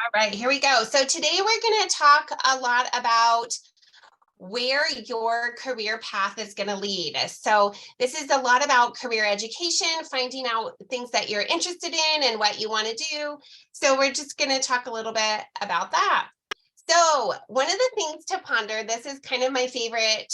All right, here we go. So today we're going to talk a lot about where your career path is going to lead. So this is a lot about career education, finding out things that you're interested in and what you want to do. So we're just going to talk a little bit about that. So one of the things to ponder, this is kind of my favorite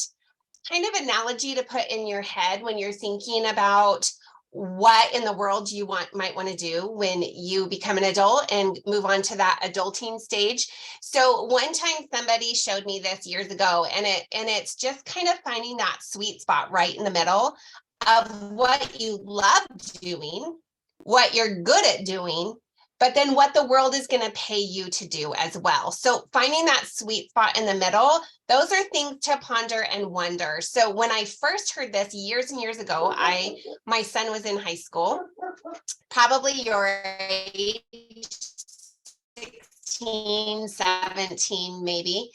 kind of analogy to put in your head when you're thinking about what in the world you might want to do when you become an adult and move on to that adulting stage. So one time somebody showed me this years ago, and it's just kind of finding that sweet spot right in the middle of what you love doing, what you're good at doing, but then what the world is going to pay you to do as well. So finding that sweet spot in the middle, those are things to ponder and wonder. So when I first heard this years and years ago, my son was in high school, probably your age, 16, 17, maybe.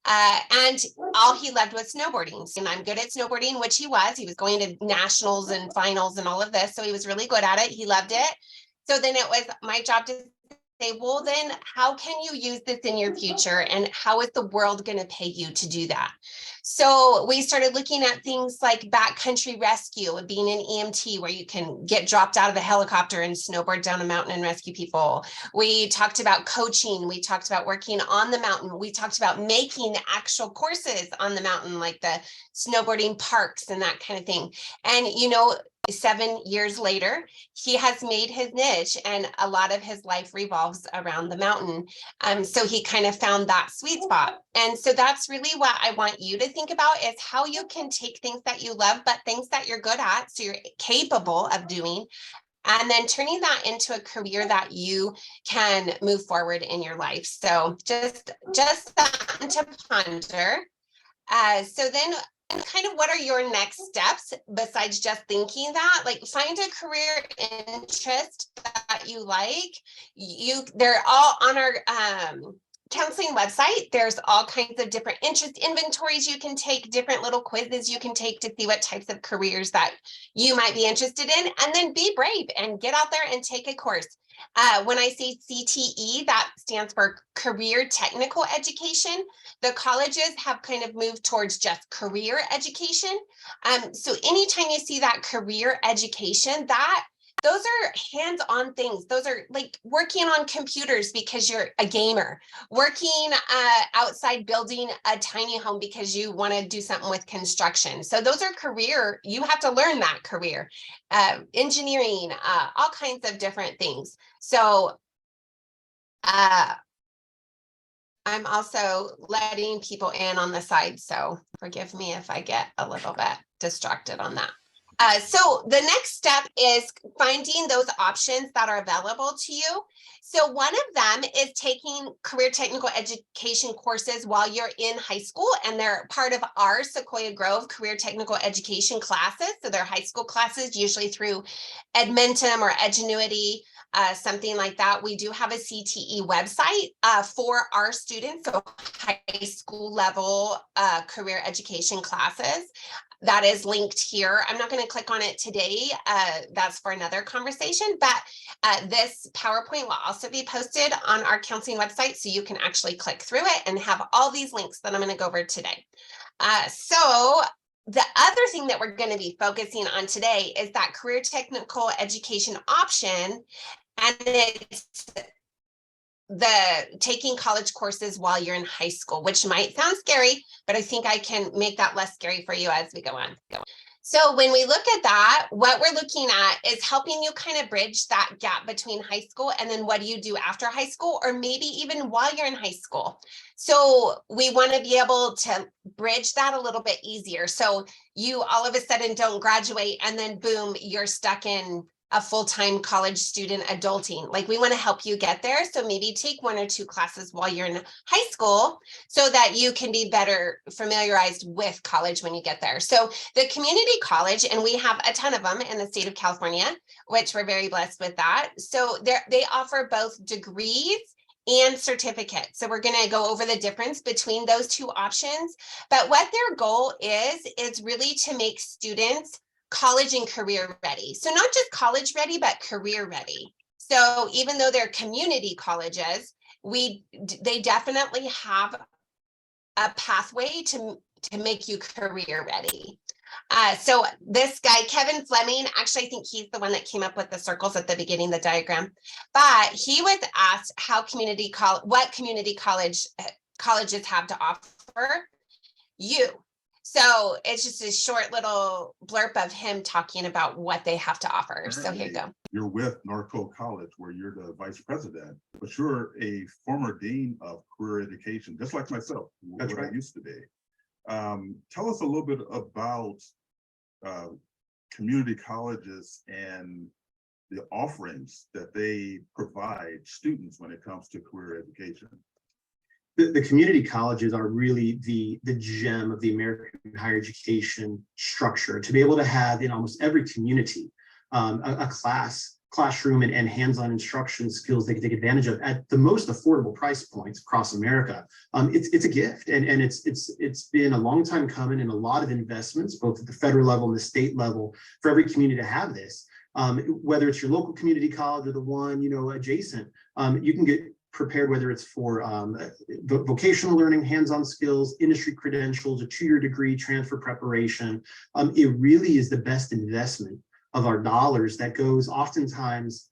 And all he loved was snowboarding. And I'm good at snowboarding, which he was. He was going to nationals and finals and all of this. So he was really good at it. He loved it. So then it was my job to say, well, then how can you use this in your future? And how is the world going to pay you to do that? So we started looking at things like backcountry rescue, being an EMT, where you can get dropped out of a helicopter and snowboard down a mountain and rescue people. We talked about coaching. We talked about working on the mountain. We talked about making actual courses on the mountain, like the snowboarding parks and that kind of thing. And, 7 years later, he has made his niche, and a lot of his life revolves around the mountain. So he kind of found that sweet spot. And so that's really what I want you to think about, is how you can take things that you love, but things that you're good at, so you're capable of doing, and then turning that into a career that you can move forward in your life. So just something to ponder. So then kind of what are your next steps besides just thinking that? Like, find a career interest that you like. They're all on our counseling website. There's all kinds of different interest inventories you can take, different little quizzes you can take to see what types of careers that you might be interested in, and then be brave and get out there and take a course. When I say CTE, that stands for Career Technical Education. The colleges have kind of moved towards just career education. So anytime you see that career education, those are hands-on things. Those are like working on computers because you're a gamer, working outside building a tiny home because you want to do something with construction. So those are career, you have to learn that career, engineering, all kinds of different things. So I'm also letting people in on the side, so forgive me if I get a little bit distracted on that. So the next step is finding those options that are available to you. So one of them is taking career technical education courses while you're in high school, and they're part of our Sequoia Grove career technical education classes. So they're high school classes, usually through Edmentum or Edgenuity, something like that. We do have a CTE website for our students, so high school level career education classes. That is linked here. I'm not going to click on it today. That's for another conversation, but this PowerPoint will also be posted on our counseling website, so you can actually click through it and have all these links that I'm going to go over today. So the other thing that we're going to be focusing on today is that career technical education option, and it's the taking college courses while you're in high school, which might sound scary, but I think I can make that less scary for you as we go on. So when we look at that, what we're looking at is helping you kind of bridge that gap between high school and then what do you do after high school, or maybe even while you're in high school. So we want to be able to bridge that a little bit easier. So you all of a sudden don't graduate and then boom, you're stuck in a full-time college student adulting. Like, we want to help you get there. So maybe take 1 or 2 classes while you're in high school so that you can be better familiarized with college when you get there. So the community college, and we have a ton of them in the state of California, which we're very blessed with that. So they offer both degrees and certificates. So we're going to go over the difference between those two options. But what their goal is really to make students college and career ready. So not just college ready, but career ready. So even though they're community colleges, they definitely have a pathway to make you career ready. So this guy, Kevin Fleming, actually, I think he's the one that came up with the circles at the beginning, the diagram. But he was asked how what community colleges have to offer you. So it's just a short little blurb of him talking about what they have to offer. So here you go. You're with Norco College, where you're the vice president, but you're a former dean of career education, just like myself. That's what I used to be. Tell us a little bit about community colleges and the offerings that they provide students when it comes to career education. The community colleges are really the gem of the American higher education structure. To be able to have in almost every community a classroom and hands-on instruction skills they can take advantage of at the most affordable price points across America. It's a gift, and it's been a long time coming, and a lot of investments, both at the federal level and the state level, for every community to have this. Whether it's your local community college or the one adjacent, you can get prepared, whether it's for vocational learning, hands-on skills, industry credentials, a 2-year degree, transfer preparation. It really is the best investment of our dollars that goes oftentimes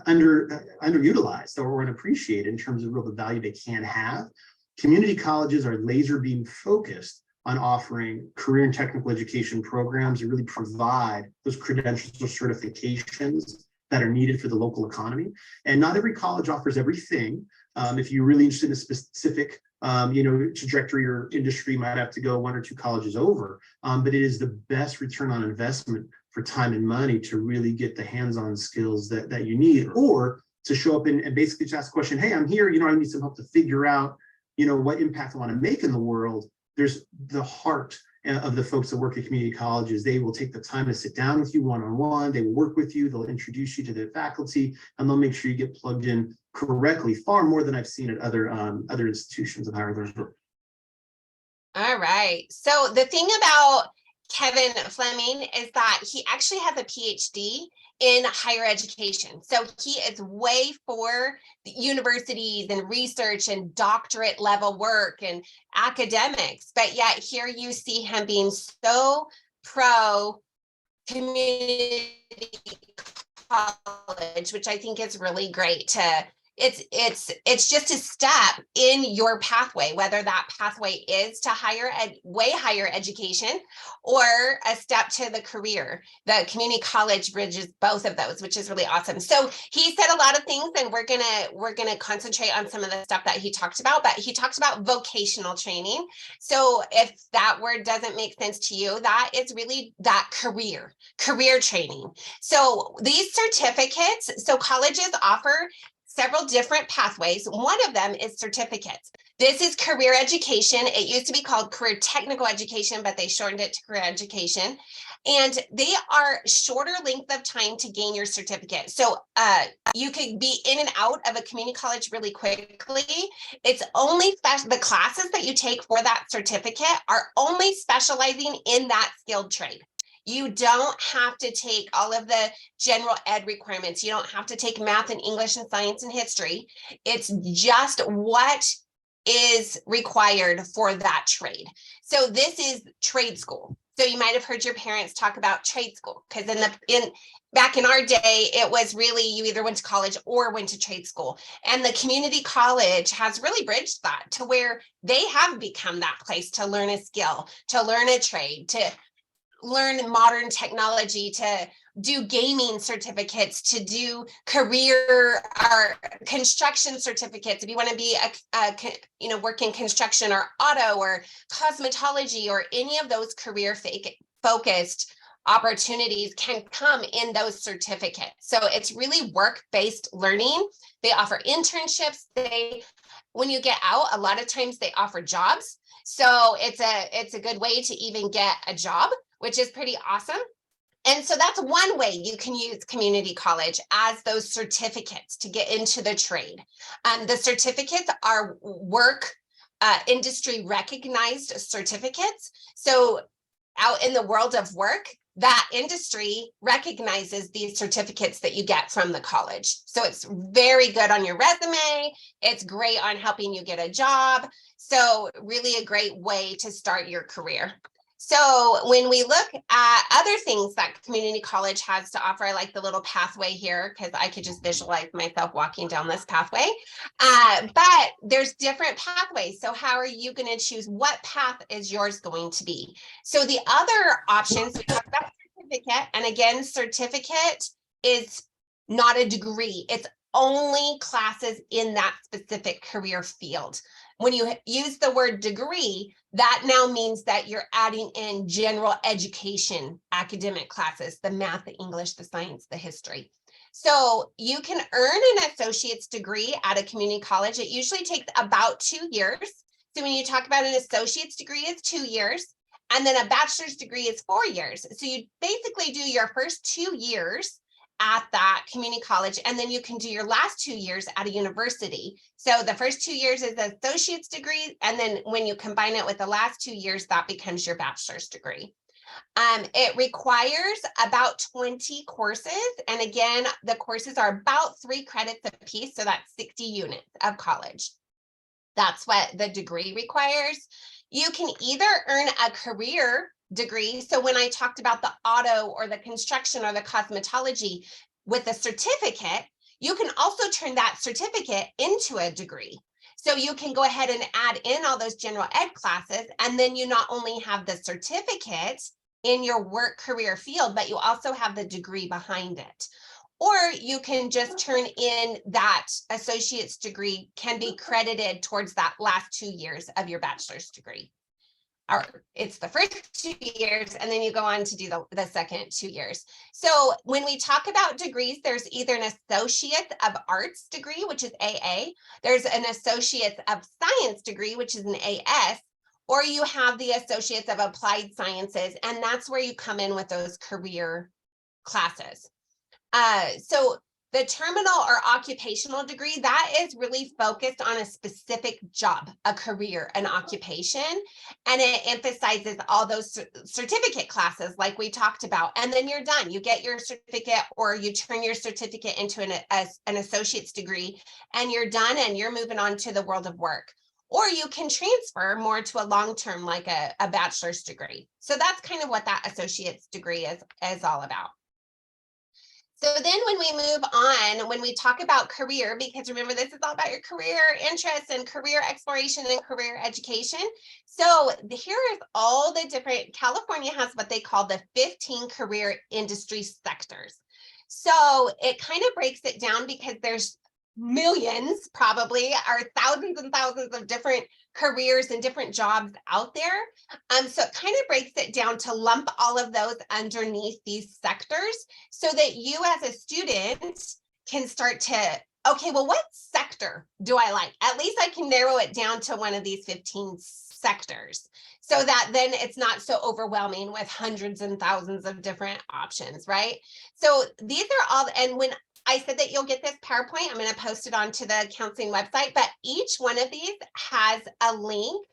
underutilized or unappreciated in terms of the value they can have. Community colleges are laser beam focused on offering career and technical education programs that really provide those credentials or certifications that are needed for the local economy. And not every college offers everything. If you're really interested in a specific trajectory or industry, you might have to go 1 or 2 colleges over. But it is the best return on investment for time and money to really get the hands-on skills that you need, or to show up and basically just ask a question, hey, I'm here, I need some help to figure out, what impact I want to make in the world. There's the heart of the folks that work at community colleges. They will take the time to sit down with you one-on-one. They will work with you. They'll introduce you to the faculty, and they'll make sure you get plugged in correctly, far more than I've seen at other institutions of higher learning. All right. So the thing about Kevin Fleming is that he actually has a PhD in higher education. So he is way for the universities and research and doctorate level work and academics. But yet here you see him being so pro community college, which I think is really great to it's just a step in your pathway, whether that pathway is to way higher education or a step to the career. The community college bridges both of those, which is really awesome. So he said a lot of things, and we're gonna concentrate on some of the stuff that he talked about, but he talked about vocational training. So if that word doesn't make sense to you, that is really that career training. So these certificates, so colleges offer several different pathways. One of them is certificates. This is career education. It used to be called career technical education, but they shortened it to career education. And they are shorter length of time to gain your certificate. So you could be in and out of a community college really quickly. It's only the classes that you take for that certificate are only specializing in that skilled trade. You don't have to take all of the general ed requirements. You don't have to take math and English and science and history. It's just what is required for that trade. So this is trade school. So you might have heard your parents talk about trade school, because back in our day, it was really you either went to college or went to trade school. And the community college has really bridged that to where they have become that place to learn a skill, to learn a trade, to learn modern technology, to do gaming certificates, to do career or construction certificates. If you want to be work in construction or auto or cosmetology or any of those career focused opportunities can come in those certificates. So it's really work-based learning. They offer internships. When you get out, a lot of times they offer jobs. So it's a good way to even get a job, which is pretty awesome. And so that's one way you can use community college as those certificates to get into the trade. The certificates are work industry recognized certificates. So out in the world of work, that industry recognizes these certificates that you get from the college. So it's very good on your resume. It's great on helping you get a job. So really a great way to start your career. So when we look at other things that community college has to offer, I like the little pathway here because I could just visualize myself walking down this pathway. But there's different pathways. So how are you going to choose what path is yours going to be? So the other options, we talked about certificate, and again, certificate is not a degree. It's only classes in that specific career field. When you use the word degree, that now means that you're adding in general education, academic classes, the math, the English, the science, the history. So you can earn an associate's degree at a community college. It usually takes about 2 years. So when you talk about an associate's degree, it's 2 years. And then a bachelor's degree is 4 years. So you basically do your first 2 years at that community college, and then you can do your last 2 years at a university. So the first 2 years is an associate's degree, and then when you combine it with the last 2 years, that becomes your bachelor's degree. It requires about 20 courses, and again, the courses are about 3 credits a piece, so that's 60 units of college. That's what the degree requires. You can either earn a career degree. So when I talked about the auto or the construction or the cosmetology with a certificate, you can also turn that certificate into a degree. So you can go ahead and add in all those general ed classes, and then you not only have the certificate in your work career field, but you also have the degree behind it. Or you can just turn in that associate's degree, can be credited towards that last 2 years of your bachelor's degree. Or it's the first 2 years, and then you go on to do the second 2 years. So when we talk about degrees, there's either an Associate of Arts degree, which is AA, there's an Associate of Science degree, which is an AS, or you have the Associates of Applied Sciences, and that's where you come in with those career classes. So the terminal or occupational degree, that is really focused on a specific job, a career, an occupation, and it emphasizes all those certificate classes like we talked about, and then you're done. You get your certificate, or you turn your certificate into an associate's degree, and you're done, and you're moving on to the world of work. Or you can transfer more to a long-term, like a bachelor's degree. So that's kind of what that associate's degree is all about. So then when we move on, when we talk about career, because remember, this is all about your career interests and career exploration and career education. So here is all the different, California has what they call the 15 career industry sectors. So it kind of breaks it down because there's millions, probably, or thousands and thousands of different careers and different jobs out there. So it kind of breaks it down to lump all of those underneath these sectors so that you as a student can start to, okay, well, what sector do I like? At least I can narrow it down to one of these 15 sectors so that then it's not so overwhelming with hundreds and thousands of different options, right? So these are all, and when I said that you'll get this PowerPoint, I'm going to post it onto the counseling website, but each one of these has a link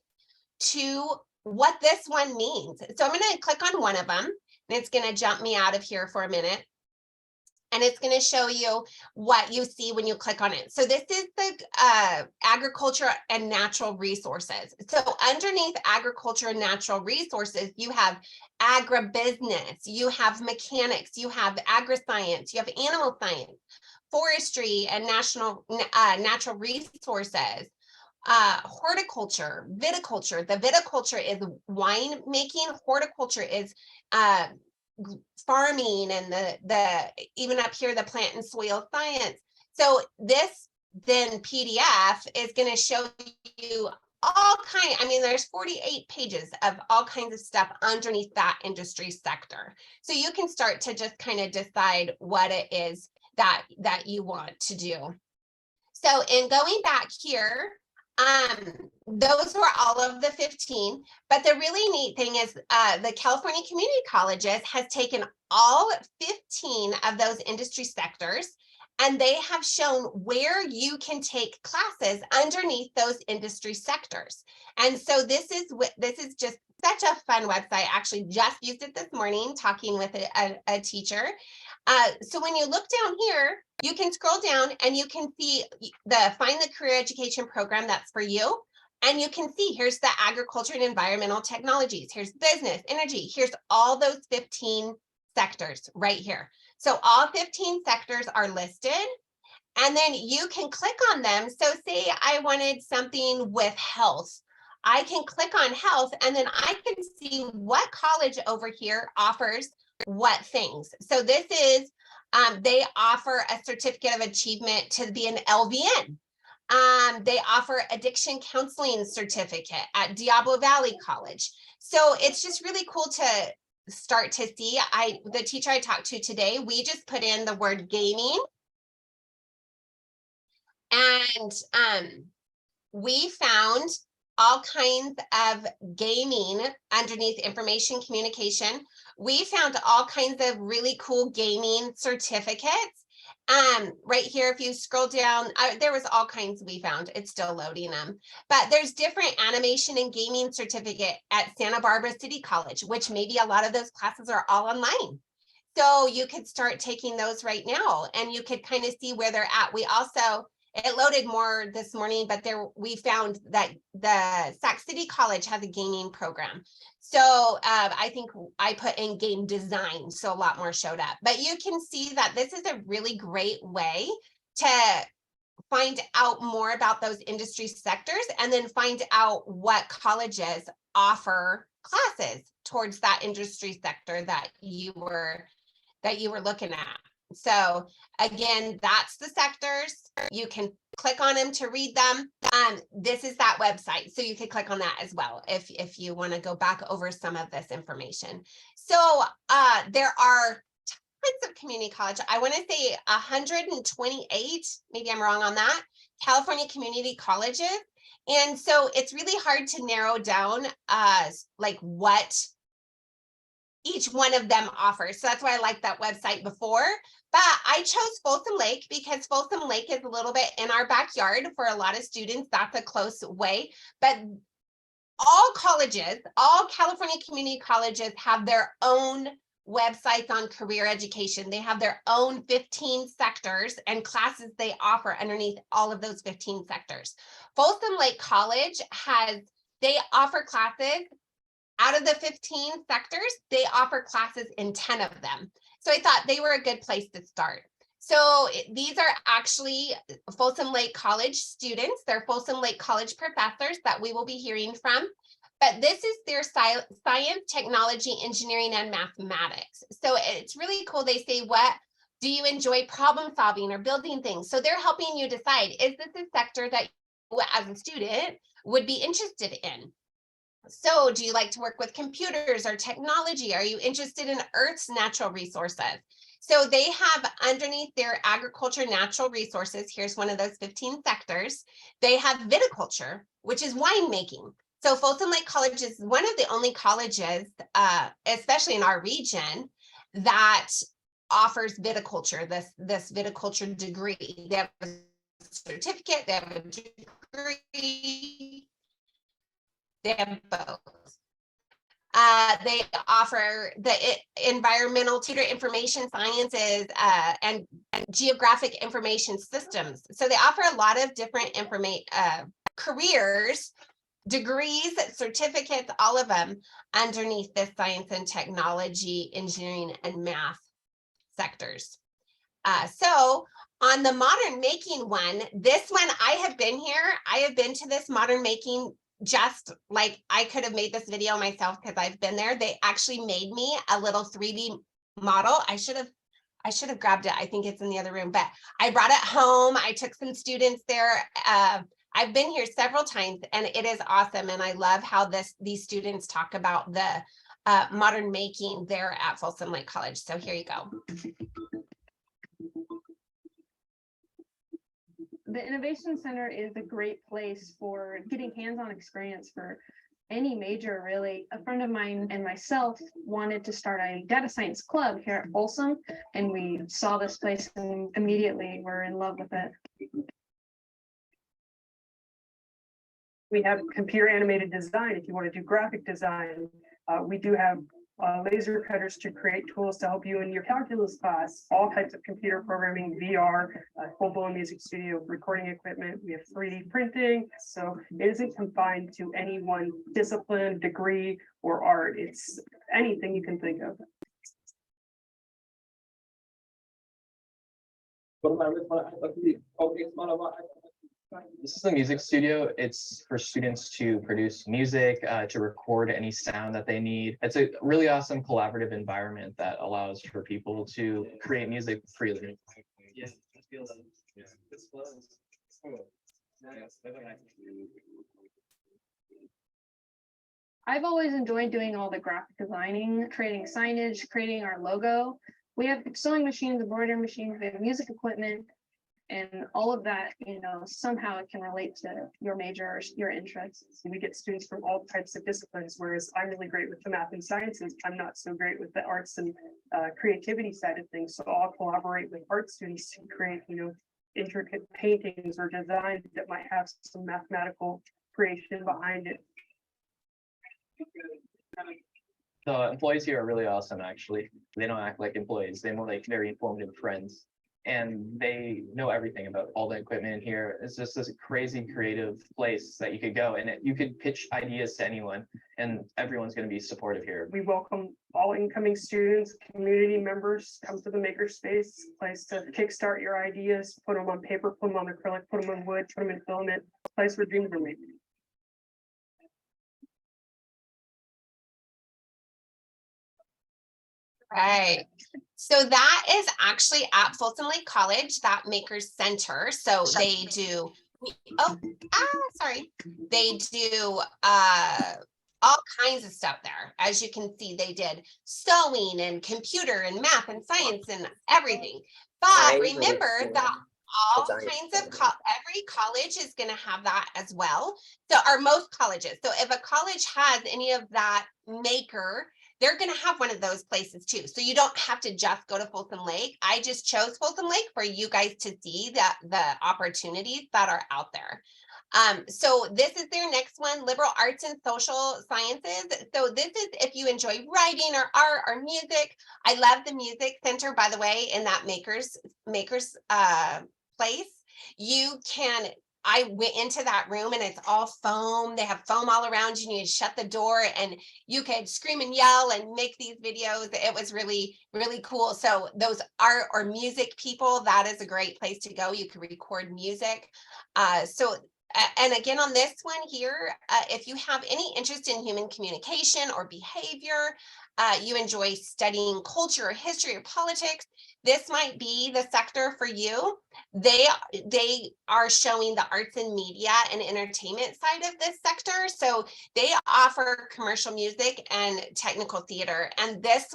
to what this one means. So I'm going to click on one of them, and it's going to jump me out of here for a minute. And it's going to show you what you see when you click on it. So this is the agriculture and natural resources. So underneath agriculture and natural resources, you have agribusiness, you have mechanics, you have agri-science, you have animal science, forestry and natural resources, horticulture, viticulture. The viticulture is wine making. Horticulture is farming, and the even up here, the plant and soil science. So this then PDF is going to show you all kinds. I mean, there's 48 pages of all kinds of stuff underneath that industry sector. So you can start to just kind of decide what it is that you want to do. So in going back here, those were all of the 15, but the really neat thing is the California Community Colleges has taken all 15 of those industry sectors, And they have shown where you can take classes underneath those industry sectors. And so this is just such a fun website. I actually just used it this morning talking with a teacher. So when you look down here, you can scroll down and you can see find the career education program that's for you. And you can see here's the agriculture and environmental technologies. Here's business, energy. Here's all those 15 sectors right here. So all 15 sectors are listed, and then you can click on them. So say I wanted something with health. I can click on health, and then I can see what college over here offers what things. So this is, they offer a certificate of achievement to be an LVN. They offer addiction counseling certificate at Diablo Valley College. So it's just really cool to start to see. The teacher I talked to today, we just put in the word gaming, and we found all kinds of gaming underneath information communication. We found all kinds of really cool gaming certificates. Right here, if you scroll down, there was all kinds we found. It's still loading them, but there's different animation and gaming certificate at Santa Barbara City College, which maybe a lot of those classes are all online. So you could start taking those right now, and you could kind of see where they're at. We also, it loaded more this morning, but we found that the Sac City College has a gaming program. So I think I put in game design, so a lot more showed up. But you can see that this is a really great way to find out more about those industry sectors, and then find out what colleges offer classes towards that industry sector that you were looking at. So again, that's the sectors. You can click on them to read them. This is that website, so you could click on that as well if you want to go back over some of this information. So there are tons of community college. I want to say 128, maybe I'm wrong on that, California community colleges. And so it's really hard to narrow down like what each one of them offers. So that's why I like that website before. But I chose Folsom Lake because Folsom Lake is a little bit in our backyard for a lot of students. That's a close way. But all colleges, all California community colleges have their own websites on career education. They have their own 15 sectors and classes they offer underneath all of those 15 sectors. Folsom Lake College they offer classes. Out of the 15 sectors, they offer classes in 10 of them. So I thought they were a good place to start. So these are actually Folsom Lake College students. They're Folsom Lake College professors that we will be hearing from. But this is their science, technology, engineering, and mathematics. So it's really cool. They say, what do you enjoy problem solving or building things? So they're helping you decide, is this a sector that you as a student would be interested in? So do you like to work with computers or technology? Are you interested in Earth's natural resources? So they have underneath their agriculture natural resources, here's one of those 15 sectors. They have viticulture, which is winemaking. So Folsom Lake College is one of the only colleges, especially in our region, that offers viticulture, this viticulture degree. They have a certificate, they have a degree. They have both. They offer the environmental, tutor information sciences, and geographic information systems. So they offer a lot of different careers, degrees, certificates, all of them underneath this science and technology, engineering, and math sectors. So on the modern making one, this one, I have been here. I have been to this modern making, just like I could have made this video myself because I've been there. They actually made me a little 3D model. I should have grabbed it. I think it's in the other room, but I brought it home. I took some students there. I've been here several times and it is awesome. And I love how these students talk about the modern making there at Folsom Lake College. So here you go. The Innovation Center is a great place for getting hands-on experience for any major really. A friend of mine and myself wanted to start a data science club here at Folsom, and we saw this place and immediately were in love with it. We have computer animated design. If you want to do graphic design, we do have laser cutters to create tools to help you in your calculus class, all types of computer programming, VR, full-blown music studio, recording equipment. We have 3D printing. So it isn't confined to any one discipline, degree, or art. It's anything you can think of. This is a music studio. It's for students to produce music, to record any sound that they need. It's a really awesome collaborative environment that allows for people to create music freely. I've always enjoyed doing all the graphic designing, creating signage, creating our logo. We have sewing machines, embroidery machines, we have music equipment. And all of that, you know, somehow it can relate to your major or your interests. We get students from all types of disciplines, whereas I'm really great with the math and sciences. I'm not so great with the arts and creativity side of things. So I'll collaborate with art students to create, you know, intricate paintings or designs that might have some mathematical creation behind it. The employees here are really awesome, actually. They don't act like employees. They're more like very informative friends. And they know everything about all the equipment here. It's just this crazy creative place that you could go and you could pitch ideas to anyone and everyone's going to be supportive here. We welcome all incoming students, community members, come to the makerspace, place to kickstart your ideas, put them on paper, put them on acrylic, put them on wood, put them in filament, place where dreams are made. Right. So that is actually at Folsom Lake College, that Makers Center. So they do, sorry. They do all kinds of stuff there. As you can see, they did sewing and computer and math and science and everything. But remember that all kinds of every college is going to have that as well. So, or most colleges. So if a college has any of that maker, they're going to have one of those places too. So you don't have to just go to Folsom Lake. I just chose Folsom Lake for you guys to see that the opportunities that are out there. So this is their next one, liberal arts and social sciences. So this is if you enjoy writing or art or music. I love the music center, by the way, in that makers place. You can, I went into that room and it's all foam. They have foam all around you. You need to shut the door and you could scream and yell and make these videos. It was really, really cool. So those art or music people, that is a great place to go. You can record music. And again, on this one here, if you have any interest in human communication or behavior, you enjoy studying culture or history or politics, this might be the sector for you. They are showing the arts and media and entertainment side of this sector. So they offer commercial music and technical theater. And this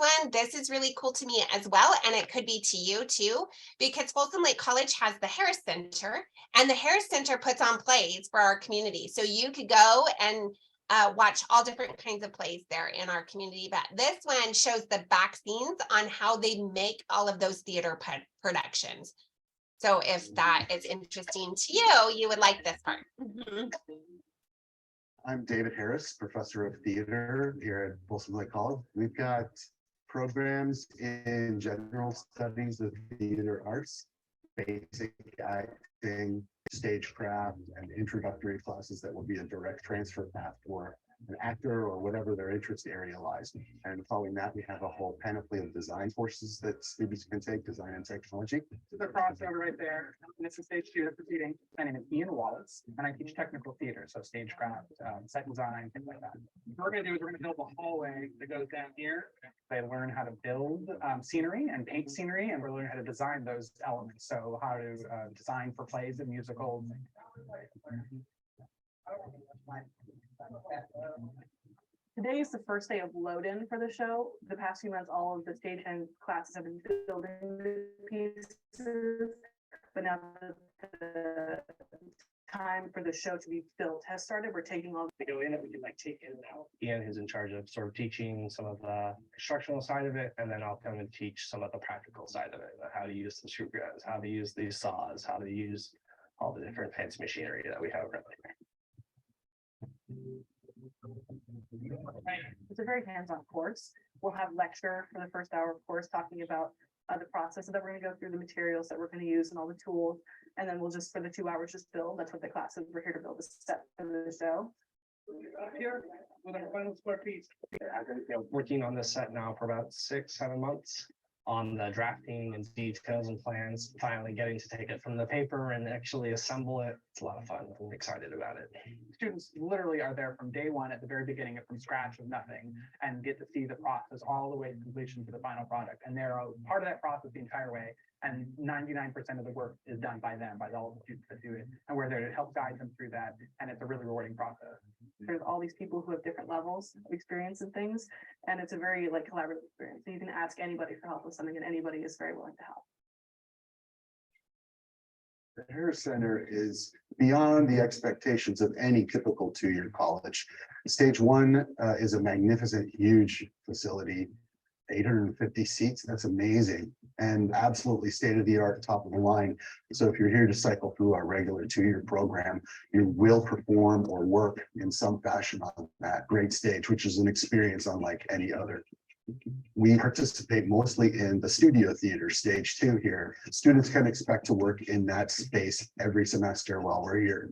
is really cool to me as well. And it could be to you too, because Folsom Lake College has the Harris Center, and the Harris Center puts on plays for our community. So you could go and watch all different kinds of plays there in our community. But this one shows the back scenes on how they make all of those theater productions. So if that is interesting to you, you would like this part. I'm David Harris, professor of theater here at Folsom Lake College. We've got programs in general studies of theater arts, basic acting, stagecraft, and introductory classes that will be a direct transfer path for an actor or whatever their interest area lies. And following that, we have a whole panoply of design courses that students can take, design and technology. The crossover right there. And it's a stage student proceeding. My name is Ian Wallace, and I teach technical theater, so stagecraft, set design, things like that. What we're going to do is we're going to build a hallway that goes down here. They learn how to build scenery and paint scenery, and we're learning how to design those elements. So how to design for plays and musicals. Today is the first day of load-in for the show. The past few months, all of the stagehand classes have been building the pieces, but now that the time for the show to be built has started. We're taking all To go in and we can like take in and out. Ian is in charge of sort of teaching some of the instructional side of it, and then I'll come and teach some of the practical side of it, how to use the screwdrivers, how to use these saws, how to use all the different fancy machinery that we have around here. It's a very hands-on course. We'll have lecture for the first hour, of course, talking about the process that we're gonna go through, the materials that we're gonna use and all the tools. And then we'll just, for the 2 hours, just build. That's what the class is. We're here to build a set for the show. Up here with our final square piece. I've been working on this set now for about 6-7 months. On the drafting and details and plans, finally getting to take it from the paper and actually assemble it. It's a lot of fun. I'm excited about it. Students literally are there from day one at the very beginning from scratch with nothing and get to see the process all the way to completion to the final product. And they're a part of that process the entire way. And 99% of the work is done by them, by all the students that do it. And we're there to help guide them through that. And it's a really rewarding process. There's all these people who have different levels of experience and things. And it's a very like collaborative experience. So you can ask anybody for help with something and anybody is very willing to help. The Harris Center is beyond the expectations of any typical two-year college. Stage one is a magnificent, huge facility, 850 seats. That's amazing and absolutely state-of-the-art, top of the line. So if you're here to cycle through our regular two-year program, you will perform or work in some fashion on that great stage, which is an experience unlike any other. We participate mostly in the studio theater stage 2 here. Students can expect to work in that space every semester while we're here.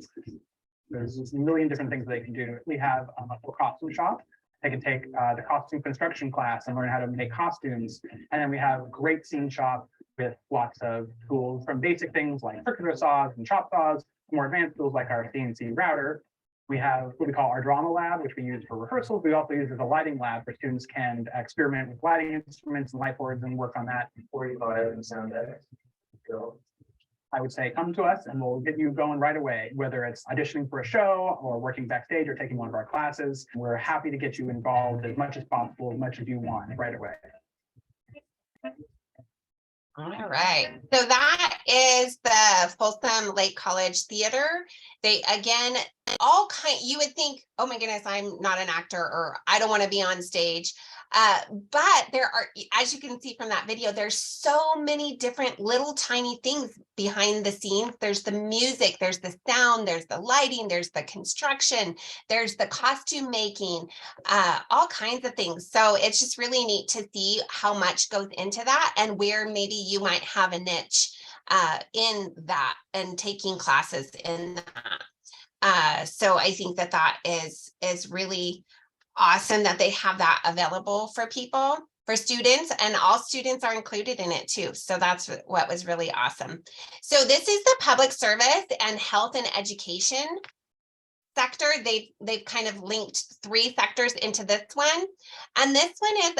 There's a million different things they can do. We have a costume shop. They can take the costume construction class and learn how to make costumes. And then we have a great scene shop with lots of tools from basic things like circular saws and chop saws, more advanced tools like our CNC router. We have what we call our drama lab, which we use for rehearsals. We also use as a lighting lab where students can experiment with lighting instruments and light boards and work on that. 45 sound edits. I would say, come to us and we'll get you going right away, whether it's auditioning for a show or working backstage or taking one of our classes. We're happy to get you involved as much as possible, as much as you want right away. All right, so that is the Folsom Lake College Theater. They, again, all kind, you would think, oh my goodness, I'm not an actor or I don't want to be on stage. But there are, as you can see from that video, there's so many different little tiny things behind the scenes. There's the music, there's the sound, there's the lighting, there's the construction, there's the costume making, all kinds of things. So it's just really neat to see how much goes into that and where maybe you might have a niche in that and taking classes in that. So I think that that is really awesome that they have that available for people, for students, and all students are included in it too. So that's what was really awesome. So this is the public service and health and education sector. They've kind of linked 3 sectors into this one. And this one is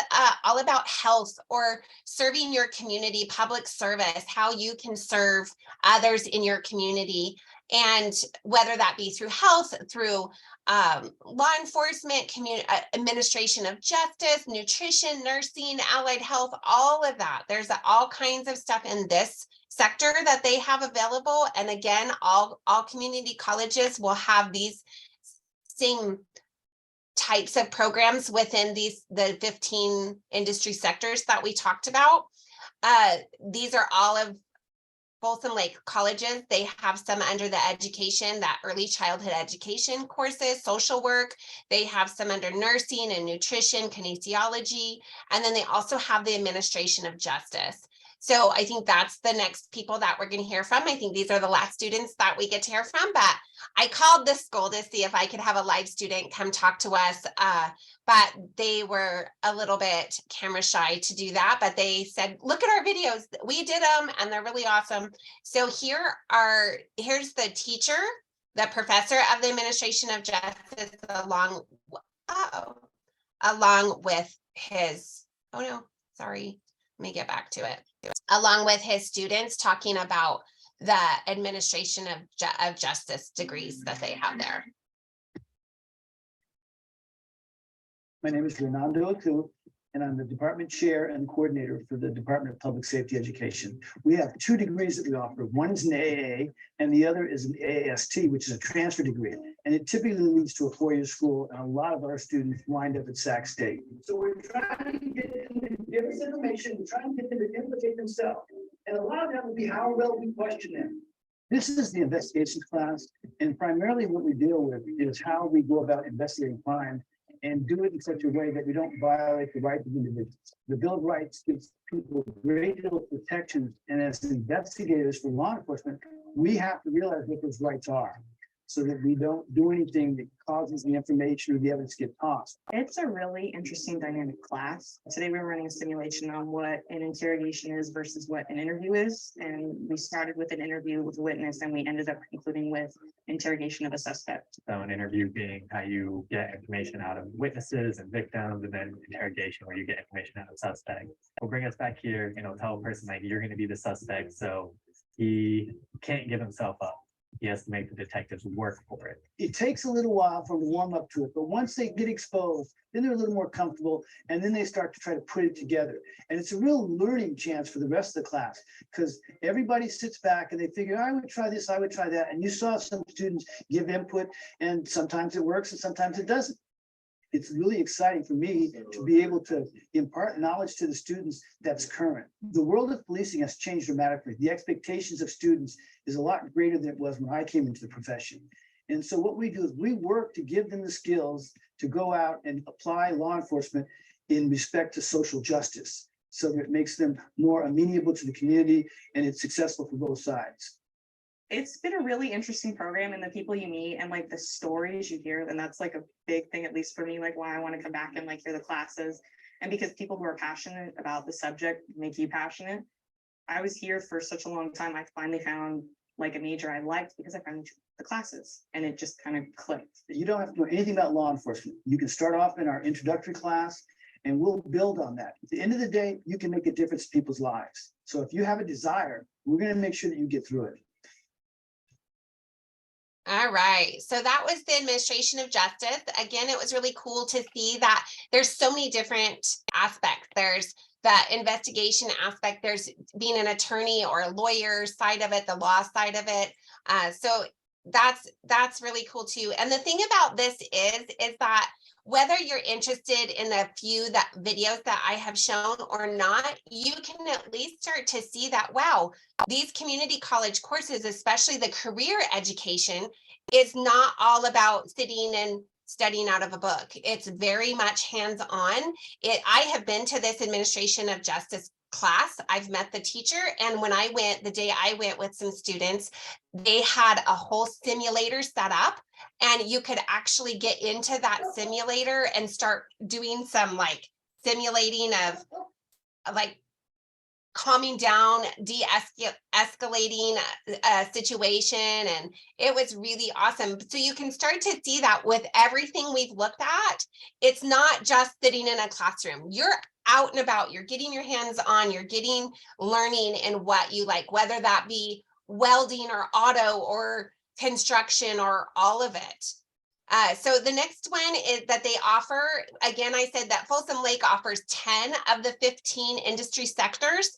all about health or serving your community, public service, how you can serve others in your community. And whether that be through health, through law enforcement, administration of justice, nutrition, nursing, allied health, all of that. There's all kinds of stuff in this sector that they have available. And again, all community colleges will have these same types of programs within the 15 industry sectors that we talked about. These are all of Folsom Lake colleges. They have some under the education, that early childhood education courses, social work. They have some under nursing and nutrition, kinesiology, and then they also have the administration of justice. So I think that's the next people that we're going to hear from. I think these are the last students that we get to hear from, but I called the school to see if I could have a live student come talk to us. But they were a little bit camera shy to do that, but they said, look at our videos. We did them and they're really awesome. So here's the teacher, the professor of the administration of justice, along with his, oh no, sorry, let me get back to it. Along with his students talking about the administration of justice degrees that they have there. My name is Renando Aku. and I'm the department chair and coordinator for the Department of Public Safety Education. We have 2 degrees that we offer. One is an AA and the other is an AAST, which is a transfer degree. And it typically leads to a 4-year school, and a lot of our students wind up at Sac State. So we're trying to get them to give us information, we're trying to get them to implicate themselves. And a lot of that will be how well we question them. This is the investigations class, and primarily what we deal with is how we go about investigating crime and do it in such a way that we don't violate the rights of individuals. The Bill of Rights gives people a great deal of protections, and as investigators for law enforcement, we have to realize what those rights are, so that we don't do anything that causes the information or the evidence to get tossed. It's a really interesting dynamic class. Today we were running a simulation on what an interrogation is versus what an interview is. And we started with an interview with a witness and we ended up concluding with interrogation of a suspect. So an interview being how you get information out of witnesses and victims, and then interrogation where you get information out of suspects. Will bring us back here, tell a person like you're going to be the suspect, so he can't give himself up. He has to make the detectives work for it. It takes a little while for them to warm up to it, but once they get exposed, then they're a little more comfortable, and then they start to try to put it together. And it's a real learning chance for the rest of the class, because everybody sits back and they figure, I would try this, I would try that. And you saw some students give input, and sometimes it works and sometimes it doesn't. It's really exciting for me to be able to impart knowledge to the students that's current. The world of policing has changed dramatically. The expectations of students is a lot greater than it was when I came into the profession. And so what we do is we work to give them the skills to go out and apply law enforcement in respect to social justice, so that it makes them more amenable to the community and it's successful for both sides. It's been a really interesting program, and the people you meet and like the stories you hear, and that's like a big thing, at least for me, like why I want to come back and like hear the classes. And because people who are passionate about the subject make you passionate. I was here for such a long time. I finally found like a major I liked because I found the classes and it just kind of clicked. You don't have to know anything about law enforcement. You can start off in our introductory class and we'll build on that. At the end of the day, you can make a difference in people's lives. So if you have a desire, we're going to make sure that you get through it. All right, so that was the administration of justice. Again, it was really cool to see that there's so many different aspects. There's the investigation aspect, there's being an attorney or a lawyer side of it, the law side of it. So that's really cool too. And the thing about this is that whether you're interested in the few videos that I have shown or not, you can at least start to see that, wow, these community college courses, especially the career education, is not all about sitting and studying out of a book. It's very much hands-on. I have been to this administration of justice class. I've met the teacher, and when I went, the day I went with some students, they had a whole simulator set up, and you could actually get into that simulator and start doing some like simulating of like calming down, de-escalating a situation, and it was really awesome. So you can start to see that with everything we've looked at, it's not just sitting in a classroom. You're out and about, you're getting your hands on, you're getting learning in what you like, whether that be welding or auto or construction or all of it. So the next one is that they offer, again, I said that Folsom Lake offers 10 of the 15 industry sectors.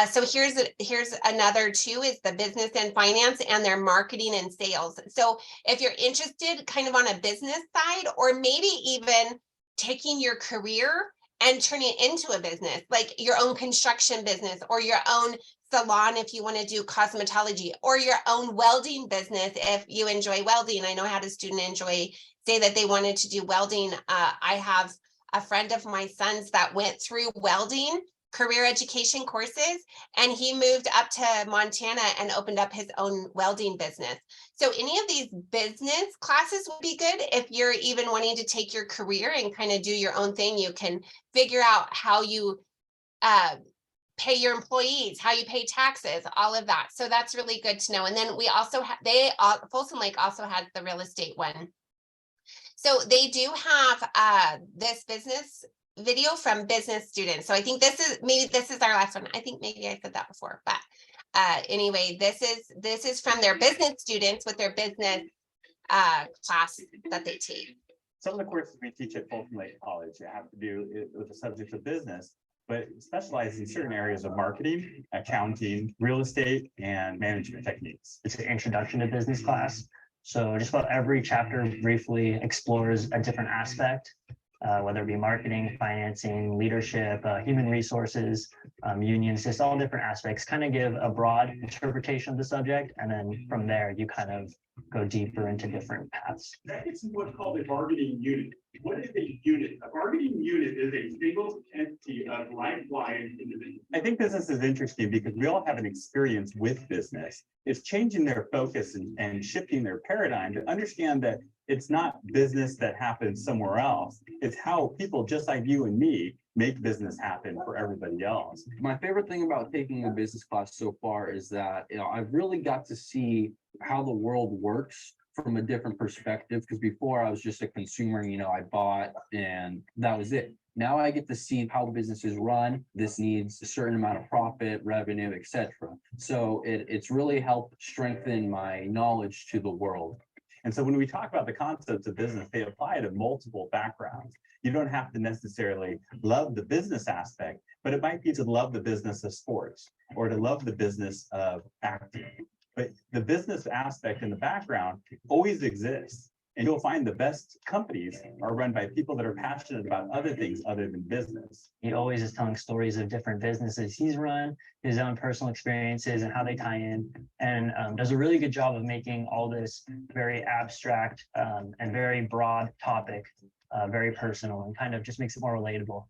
So here's another two is the business and finance and their marketing and sales. So if you're interested kind of on a business side, or maybe even taking your career and turning it into a business, like your own construction business or your own salon if you want to do cosmetology, or your own welding business if you enjoy welding. I know I had a student say that they wanted to do welding. I have a friend of my son's that went through welding career education courses, and he moved up to Montana and opened up his own welding business. So any of these business classes would be good if you're even wanting to take your career and kind of do your own thing. You can figure out how you pay your employees, how you pay taxes, all of that. So that's really good to know. And then we also have, Folsom Lake also has the real estate one. So they do have this business video from business students. So I think this is our last one. I think maybe I said that before, but anyway, this is from their business students with their business class that they take. some of the courses we teach at Folsom Lake College have to do with the subject of business, but specialize in certain areas of marketing, accounting, real estate, and management techniques. It's an introduction to business class. So just about every chapter briefly explores a different aspect, whether it be marketing, financing, leadership, human resources, unions, just all different aspects, kind of give a broad interpretation of the subject. And then from there, you kind of go deeper into different paths. That is what's called a bargaining unit. What is a unit? A bargaining unit is a single entity of likewise individuals. I think business is interesting because we all have an experience with business. It's changing their focus and shifting their paradigm to understand that it's not business that happens somewhere else. It's how people just like you and me make business happen for everybody else. My favorite thing about taking a business class so far is that, I've really got to see how the world works from a different perspective, because before I was just a consumer, I bought and that was it. Now I get to see how the business is run. This needs a certain amount of profit, revenue, etc. So it's really helped strengthen my knowledge to the world. And so when we talk about the concepts of business, they apply to multiple backgrounds. You don't have to necessarily love the business aspect, but it might be to love the business of sports or to love the business of acting. But the business aspect in the background always exists. And you'll find the best companies are run by people that are passionate about other things other than business. He always is telling stories of different businesses he's run, his own personal experiences and how they tie in, and does a really good job of making all this very abstract and very broad topic very personal, and kind of just makes it more relatable.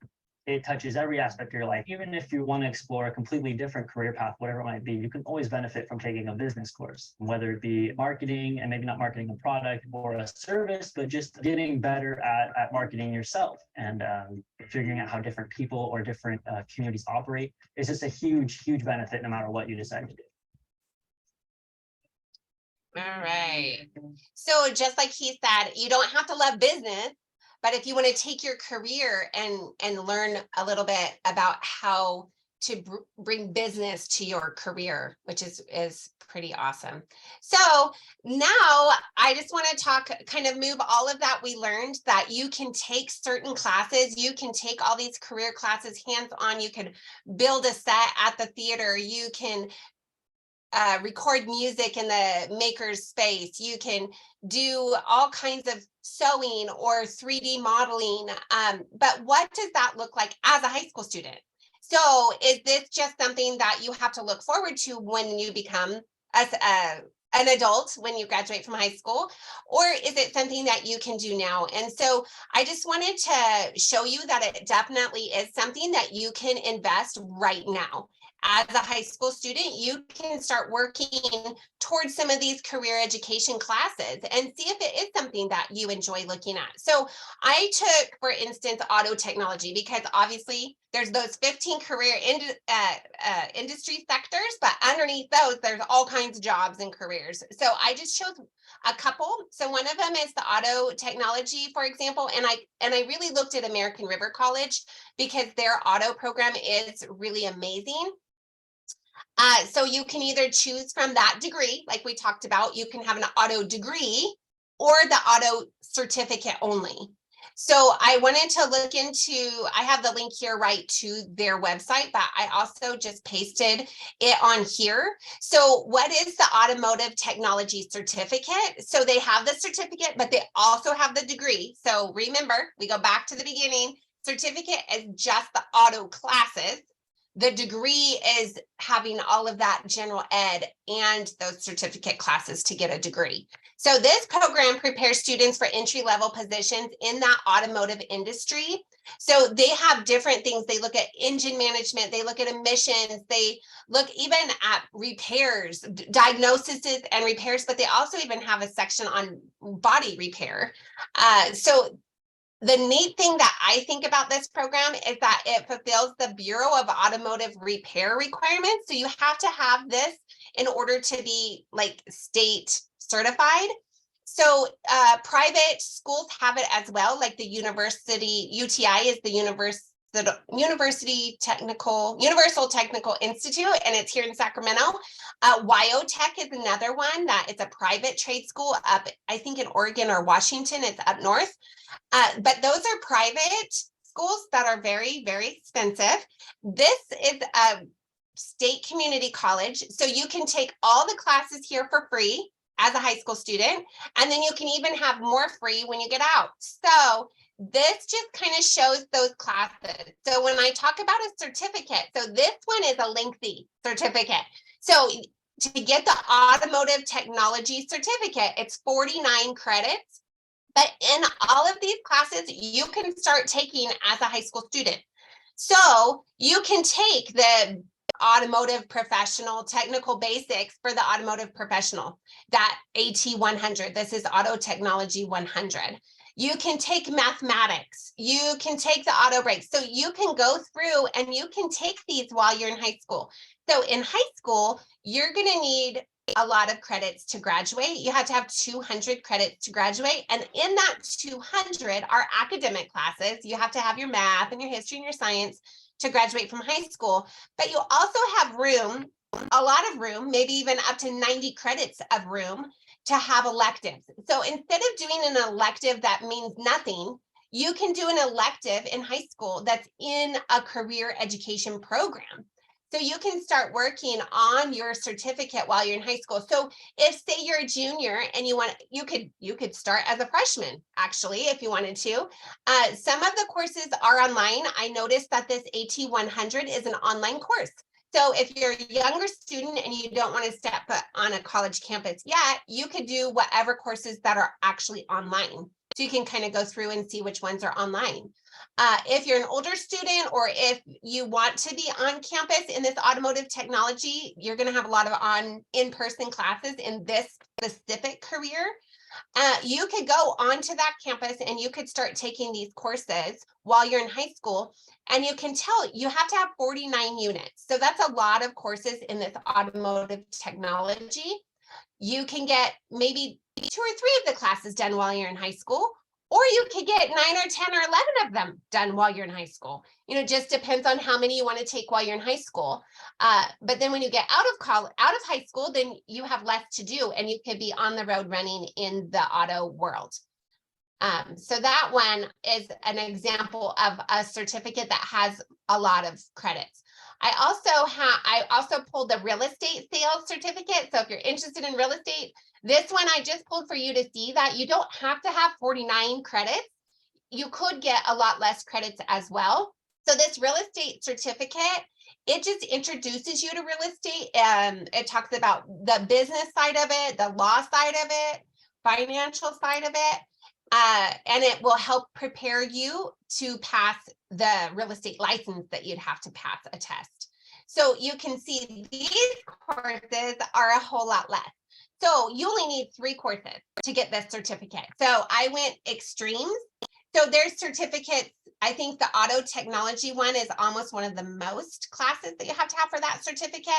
It touches every aspect of your life. Even if you want to explore a completely different career path, whatever it might be, you can always benefit from taking a business course, whether it be marketing and maybe not marketing a product or a service, but just getting better at marketing yourself and figuring out how different people or different communities operate. It's just a huge, huge benefit no matter what you decide to do. All right. So just like he said, you don't have to love business, but if you want to take your career and learn a little bit about how to bring business to your career, which is pretty awesome. So now I just want to kind of move all of that we learned, that you can take certain classes, you can take all these career classes hands-on, you can build a set at the theater, you can record music in the maker's space. You can do all kinds of sewing or 3D modeling. But what does that look like as a high school student? So is this just something that you have to look forward to when you become an adult, when you graduate from high school, or is it something that you can do now? And so I just wanted to show you that it definitely is something that you can invest right now. As a high school student, you can start working towards some of these career education classes and see if it is something that you enjoy looking at. So I took, for instance, auto technology, because obviously there's those 15 career industry sectors, but underneath those, there's all kinds of jobs and careers. So I just chose a couple. So one of them is the auto technology, for example, and I really looked at American River College because their auto program is really amazing. So you can either choose from that degree, like we talked about, you can have an auto degree or the auto certificate only. So I wanted to look into, I have the link here right to their website, but I also just pasted it on here. So what is the automotive technology certificate? So they have the certificate, but they also have the degree. So remember, we go back to the beginning, certificate is just the auto classes. The degree is having all of that general ed and those certificate classes to get a degree. So this program prepares students for entry-level positions in that automotive industry. So they have different things. They look at engine management, they look at emissions, they look even at repairs, diagnoses and repairs, but they also even have a section on body repair. So the neat thing that I think about this program is that it fulfills the Bureau of Automotive Repair requirements. So you have to have this in order to be like state certified. So private schools have it as well, like the university, UTI is the the Universal Technical Institute, and it's here in Sacramento. WyoTech is another one that is a private trade school up, I think in Oregon or Washington, it's up north. But those are private schools that are very, very expensive. This is a state community college, so you can take all the classes here for free as a high school student, and then you can even have more free when you get out. So this just kind of shows those classes. So when I talk about a certificate, so this one is a lengthy certificate. So to get the automotive technology certificate, it's 49 credits. But in all of these classes, you can start taking as a high school student. So you can take the automotive professional technical basics for the automotive professional, that AT 100. This is Auto Technology 100. You can take mathematics, you can take the auto brakes. So you can go through and you can take these while you're in high school. So in high school, you're going to need a lot of credits to graduate. You have to have 200 credits to graduate. And in that 200 are academic classes. You have to have your math and your history and your science to graduate from high school. But you also have room, a lot of room, maybe even up to 90 credits of room to have electives. So instead of doing an elective that means nothing, you can do an elective in high school that's in a career education program. So you can start working on your certificate while you're in high school. So if say you're a junior and you could start as a freshman, actually, if you wanted to. Some of the courses are online. I noticed that this AT 100 is an online course. So if you're a younger student and you don't want to step on a college campus yet, you could do whatever courses that are actually online. So you can kind of go through and see which ones are online. If you're an older student, or if you want to be on campus in this automotive technology, you're going to have a lot of in-person classes in this specific career. You could go onto that campus and you could start taking these courses while you're in high school. And you can tell you have to have 49 units. So that's a lot of courses in this automotive technology. You can get maybe 2 or 3 of the classes done while you're in high school, or you could get 9 or 10 or 11 of them done while you're in high school. Just depends on how many you want to take while you're in high school. But then when you get out of high school, then you have less to do and you could be on the road running in the auto world. So that one is an example of a certificate that has a lot of credits. I also pulled the real estate sales certificate. So if you're interested in real estate, this one I just pulled for you to see that you don't have to have 49 credits. You could get a lot less credits as well. So this real estate certificate, it just introduces you to real estate. It talks about the business side of it, the law side of it, financial side of it. And it will help prepare you to pass the real estate license that you'd have to pass a test. So you can see these courses are a whole lot less. So you only need 3 courses to get this certificate. So I went extremes. So there's certificates. I think the auto technology one is almost one of the most classes that you have to have for that certificate.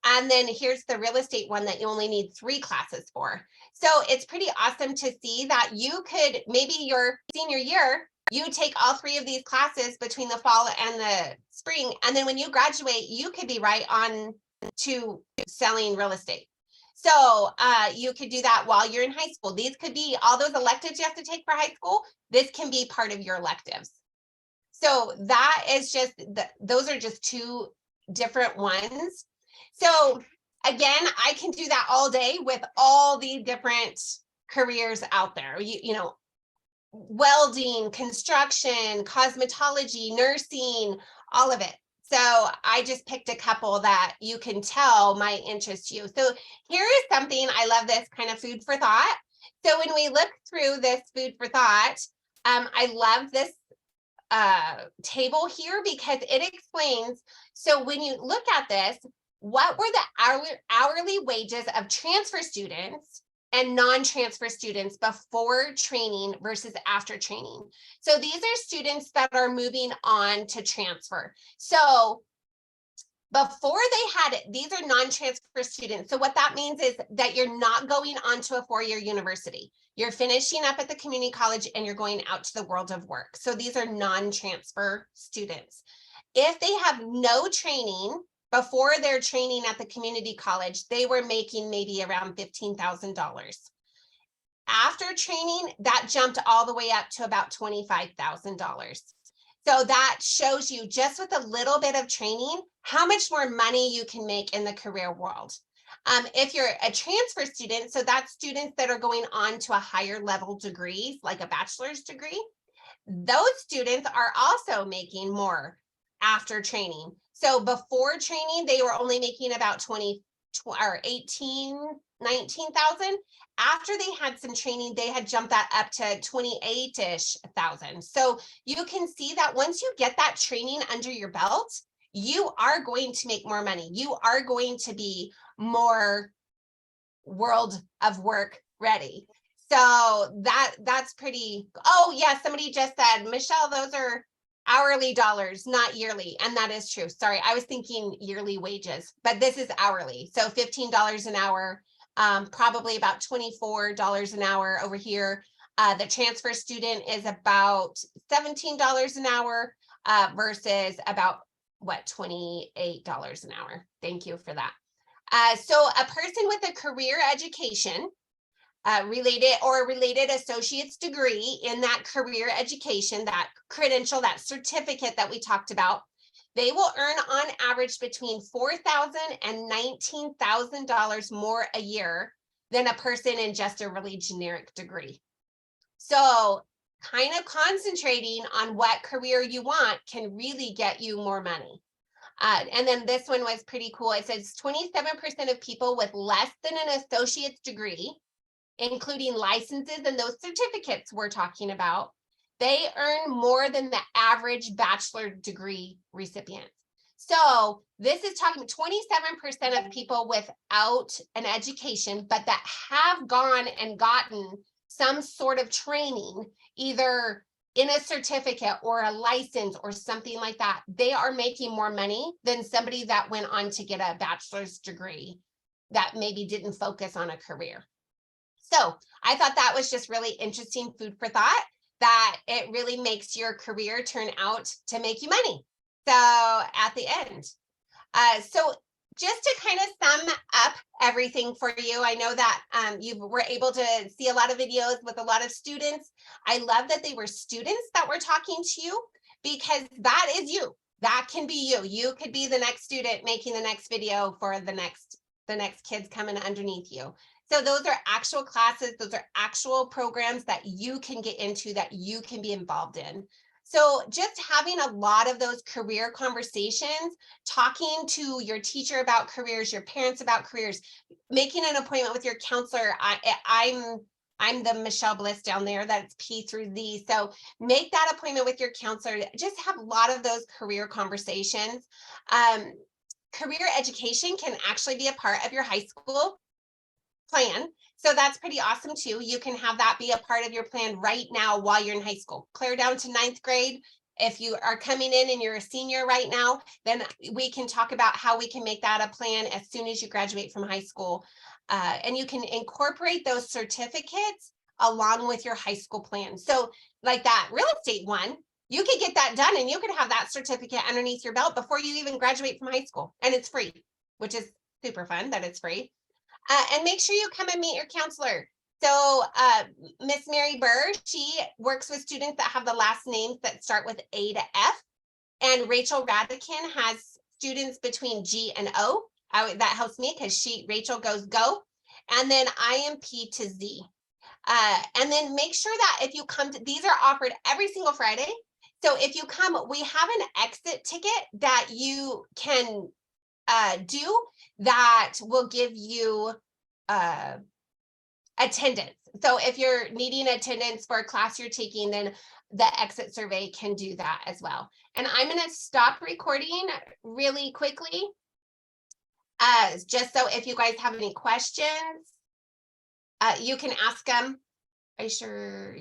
And then here's the real estate one that you only need 3 classes for. So it's pretty awesome to see that you could, maybe your senior year, you take all 3 of these classes between the fall and the spring. And then when you graduate, you could be right on to selling real estate. So you could do that while you're in high school. These could be all those electives you have to take for high school. This can be part of your electives. So that is just, those are just 2 different ones. So again, I can do that all day with all the different careers out there, you know, welding, construction, cosmetology, nursing, all of it. So I just picked a couple that you can tell might interest you. So here is something, I love this kind of food for thought. So when we look through this food for thought, I love this table here because it explains. So when you look at this, what were the hourly wages of transfer students and non-transfer students before training versus after training? So these are students that are moving on to transfer. So Before they had it, these are non-transfer students. So what that means is that you're not going on to a four-year university. You're finishing up at the community college and you're going out to the world of work. So these are non-transfer students. If they have no training before their training at the community college, they were making maybe around $15,000. After training, that jumped all the way up to about $25,000. So that shows you just with a little bit of training, how much more money you can make in the career world. If you're a transfer student, so that's students that are going on to a higher level degree, like a bachelor's degree, those students are also making more after training. So before training, they were only making about 19,000. After they had some training, they had jumped that up to 28-ish thousand. So you can see that once you get that training under your belt, you are going to make more money. You are going to be more world of work ready. So that's pretty, oh yeah, somebody just said, Michelle, those are hourly dollars, not yearly. And that is true. Sorry, I was thinking yearly wages, but this is hourly. So $15 an hour, probably about $24 an hour over here. The transfer student is about $17 an hour versus about what, $28 an hour. Thank you for that. So a person with a career education related associate's degree in that career education, that credential, that certificate that we talked about, they will earn on average between $4,000 and $19,000 more a year than a person in just a really generic degree. So kind of concentrating on what career you want can really get you more money. And then this one was pretty cool. It says 27% of people with less than an associate's degree, including licenses and those certificates we're talking about, they earn more than the average bachelor degree recipient. So this is talking 27% of people without an education, but that have gone and gotten some sort of training, either in a certificate or a license or something like that. They are making more money than somebody that went on to get a bachelor's degree that maybe didn't focus on a career. So I thought that was just really interesting food for thought, that it really makes your career turn out to make you money. So at the end, so just to kind of sum up everything for you, I know that you were able to see a lot of videos with a lot of students. I love that they were students that were talking to you, because that is you. That can be you. You could be the next student making the next video for the next kids coming underneath you. So those are actual classes, those are actual programs that you can get into, that you can be involved in. So just having a lot of those career conversations, talking to your teacher about careers, your parents about careers, making an appointment with your counselor. I'm the Michelle Bliss down there, that's P through Z. So make that appointment with your counselor. Just have a lot of those career conversations. Career education can actually be a part of your high school plan. So that's pretty awesome too. You can have that be a part of your plan right now while you're in high school. Clear down to 9th grade. If you are coming in and you're a senior right now, then we can talk about how we can make that a plan as soon as you graduate from high school. And you can incorporate those certificates along with your high school plan. So like that real estate one, you could get that done and you could have that certificate underneath your belt before you even graduate from high school. And it's free, which is super fun that it's free. And make sure you come and meet your counselor. So Miss Mary Burr, she works with students that have the last names that start with A to F. And Rachel Radican has students between G and O. That helps me because Rachel goes go. And then I am P to Z. And then make sure that if you come to, these are offered every single Friday. So if you come, we have an exit ticket that you can do that will give you attendance. So if you're needing attendance for a class you're taking, then the exit survey can do that as well. And I'm going to stop recording really quickly, just so if you guys have any questions, you can ask them. Are you sure?